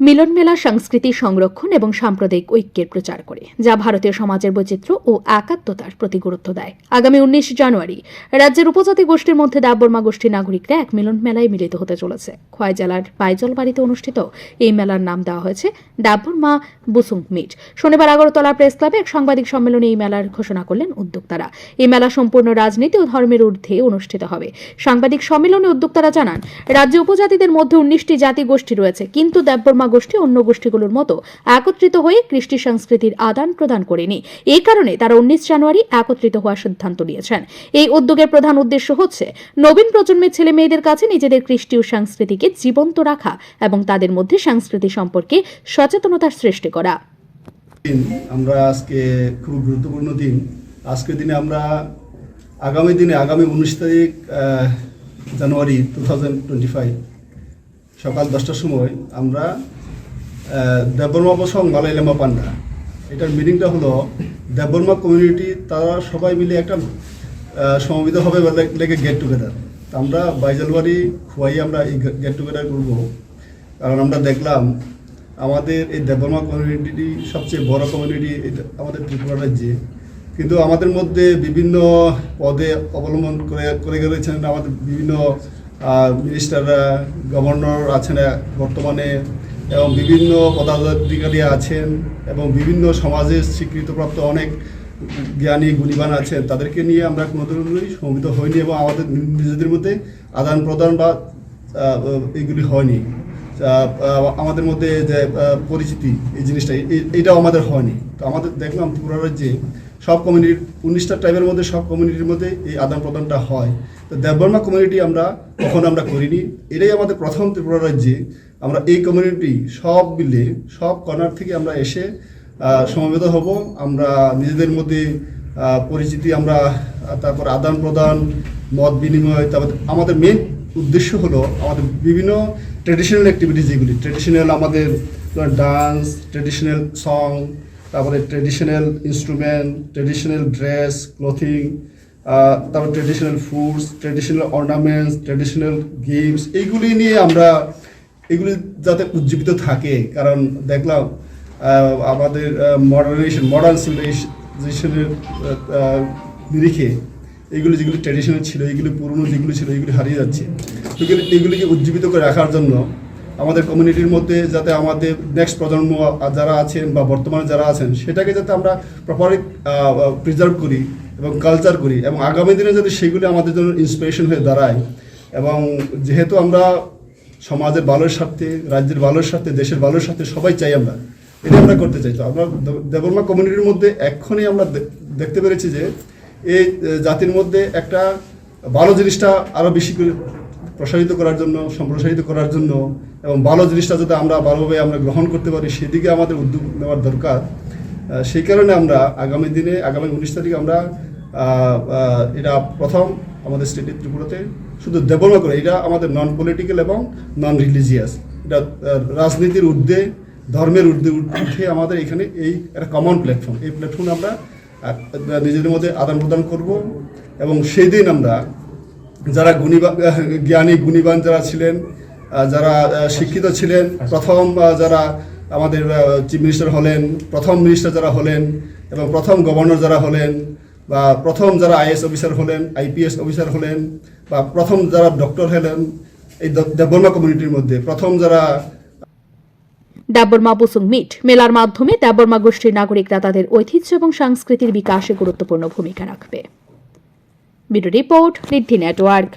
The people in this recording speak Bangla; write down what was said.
মিলন মেলা সংস্কৃতি সংরক্ষণ এবং সাম্প্রদায়িক ঐক্যের প্রচার করে, যা ভারতীয় সমাজের বৈচিত্র্য ও একাত্মতার প্রতি গুরুত্ব দেয়। আগামী 19 জানুয়ারি রাজ্যের উপজাতি গোষ্ঠীর মধ্যে দেববর্মা গোষ্ঠীর নাগরিকরা এক মিলন মেলায় মিলিত হতে চলেছে। খোয়াই জেলার বাইজল বাড়িতে অনুষ্ঠিত এই মেলার নাম দেওয়া হয়েছে দেববর্মা বুসুং মিট। শনিবার আগরতলা প্রেস ক্লাবে এক সাংবাদিক সম্মেলনে এই মেলার ঘোষণা করলেন উদ্যোক্তারা। এই মেলা সম্পূর্ণ রাজনীতি ও ধর্মের ঊর্ধ্বে অনুষ্ঠিত হবে। সাংবাদিক সম্মেলনে উদ্যোক্তারা জানান, রাজ্যে উপজাতিদের মধ্যে 19টি জাতি গোষ্ঠী রয়েছে, কিন্তু দেববর্মা গোষ্ঠী অন্য গোষ্ঠীগুলোর মতো একত্রিত হয়ে কৃষ্টি সংস্কৃতির আদান প্রদান করেনি। এই কারণে তারা 19 জানুয়ারি একত্রিত হওয়ার সিদ্ধান্ত নিয়েছেন। এই উদ্যোগের প্রধান উদ্দেশ্য হচ্ছে নবীন প্রজন্মের ছেলে মেয়েদের কাছে নিজেদের কৃষ্টি ও সংস্কৃতিকে জীবন্ত রাখা এবং তাদের মধ্যে সংস্কৃতি সম্পর্কে সচেতনতার সৃষ্টি করা। আমরা আজকে খুব গুরুত্বপূর্ণ দিন। আজকের দিনে আমরা আগামী 19 তারিখ জানুয়ারি 2025 সকাল 10টার সময় আমরা দেববর্মা বসং মালাই লামা পান্ডা, এটার মিনিংটা হলো দেববর্মা কমিউনিটি তারা সবাই মিলে একটা সমবেত হবে লেগে গেট টুগেদার। আমরা বাইজালবাড়ি খোয়াই আমরা এই গেট টুগেদার করবো, কারণ আমরা দেখলাম আমাদের এই দেববর্মা কমিউনিটি সবচেয়ে বড় কমিউনিটি আমাদের ত্রিপুরা রাজ্যে, কিন্তু আমাদের মধ্যে বিভিন্ন পদে অবলম্বন করে গেছেন আমাদের বিভিন্ন মিনিস্টাররা, গভর্নর আছেন বর্তমানে, এবং বিভিন্ন পদাধিকারী আছেন, এবং বিভিন্ন সমাজের স্বীকৃতপ্রাপ্ত অনেক জ্ঞানী গুণীবান আছেন। তাদেরকে নিয়ে আমরা কোনো ধরনেরই সমবেত হয়নি এবং আমাদের নিজেদের মধ্যে আদান প্রদান বা এইগুলি হয়নি। আমাদের মধ্যে যে পরিচিতি এই জিনিসটা এইটাও আমাদের হয়নি। তো আমাদের দেখলাম ত্রিপুরা রাজ্যে সব কমিউনিটির 19টা ট্রাইবের মধ্যে সব কমিউনিটির মধ্যে এই আদান প্রদানটা হয়। তো দেববর্মা কমিউনিটি আমরা কখনো আমরা করিনি। এটাই আমাদের প্রথম ত্রিপুরা রাজ্যে আমরা এই কমিউনিটি সব মিলে সব কর্নার থেকে আমরা এসে সমবেত হব। আমরা নিজেদের মধ্যে পরিচিতি, আমরা তারপর আদান প্রদান, মত বিনিময়, তারপর আমাদের মেন উদ্দেশ্য হলো আমাদের বিভিন্ন ট্র্যাডিশনাল অ্যাক্টিভিটিস, যেগুলি ট্র্যাডিশনাল আমাদের ডান্স, ট্র্যাডিশনাল সং, তারপরে traditional instrument, traditional dress, clothing, তারপর traditional foods, traditional ornaments, traditional games, এইগুলি নিয়ে আমরা এগুলি যাতে উজ্জীবিত থাকে। কারণ দেখলাম আমাদের মডার্ন সিভিলাইজেশনের নিরিখে এইগুলি যেগুলি ট্র্যাডিশনাল ছিল, এইগুলি পুরনো যেগুলি ছিল, এইগুলি হারিয়ে যাচ্ছে। এগুলিকে উজ্জীবিত করে রাখার জন্য আমাদের কমিউনিটির মধ্যে যাতে আমাদের নেক্সট প্রজন্ম যারা আছেন বা বর্তমানে যারা আছেন সেটাকে যাতে আমরা প্রপারলি প্রিজার্ভ করি এবং কালচার করি, এবং আগামী দিনে যদি সেগুলি আমাদের জন্য ইন্সপিরেশন হয়ে দাঁড়ায়। এবং যেহেতু আমরা সমাজের ভালোর স্বার্থে, রাজ্যের ভালোর স্বার্থে, দেশের ভালোর স্বার্থে সবাই চাই, আমরা এটা আমরা করতে চাই। তো আমরা দেববর্মা কমিউনিটির মধ্যে এখনই আমরা দেখতে পেরেছি যে এই জাতির মধ্যে একটা ভালো জিনিসটা আরও বেশি করে প্রসারিত করার জন্য, সম্প্রসারিত করার জন্য, এবং ভালো জিনিসটা যাতে আমরা ভালোভাবে আমরা গ্রহণ করতে পারি সেদিকে আমাদের উদ্যোগ নেওয়ার দরকার। সেই কারণে আমরা আগামী 19 তারিখে আমরা এটা প্রথম আমাদের স্টেট ত্রিপুরাতে শুধু দেববর্মা করে, এটা আমাদের নন পলিটিক্যাল এবং নন রিলিজিয়াস, এটা রাজনীতির ঊর্ধ্বে, ধর্মের ঊর্ধ্বে আমাদের এখানে এই একটা কমন প্ল্যাটফর্ম। এই প্ল্যাটফর্মে আমরা নিজেদের মধ্যে আদান প্রদান করব। এবং সেই দিন আমরা যারা জ্ঞানী গুণীবান যারা ছিলেন, যারা শিক্ষিত ছিলেন, প্রথম যারা আমাদের চিফ মিনিস্টার হলেন, প্রথম মিনিস্টার যারা হলেন, এবং প্রথম গভর্নর যারা হলেন, বা প্রথম যারা আইএস অফিসার হলেন, আইপিএস অফিসার হলেন, বা প্রথম যারা ডক্টর হলেন, এই দেববর্মা কমিউনিটির মধ্যে প্রথম যারা। দেববর্মা বুসুং মিট মেলার মাধ্যমে দেববর্মা গোষ্ঠীর নাগরিকরা তাদের ঐতিহ্য এবং সংস্কৃতির বিকাশে গুরুত্বপূর্ণ ভূমিকা রাখবে। ব্যুরো রিপোর্ট, ঋদ্ধি নেটওয়ার্ক।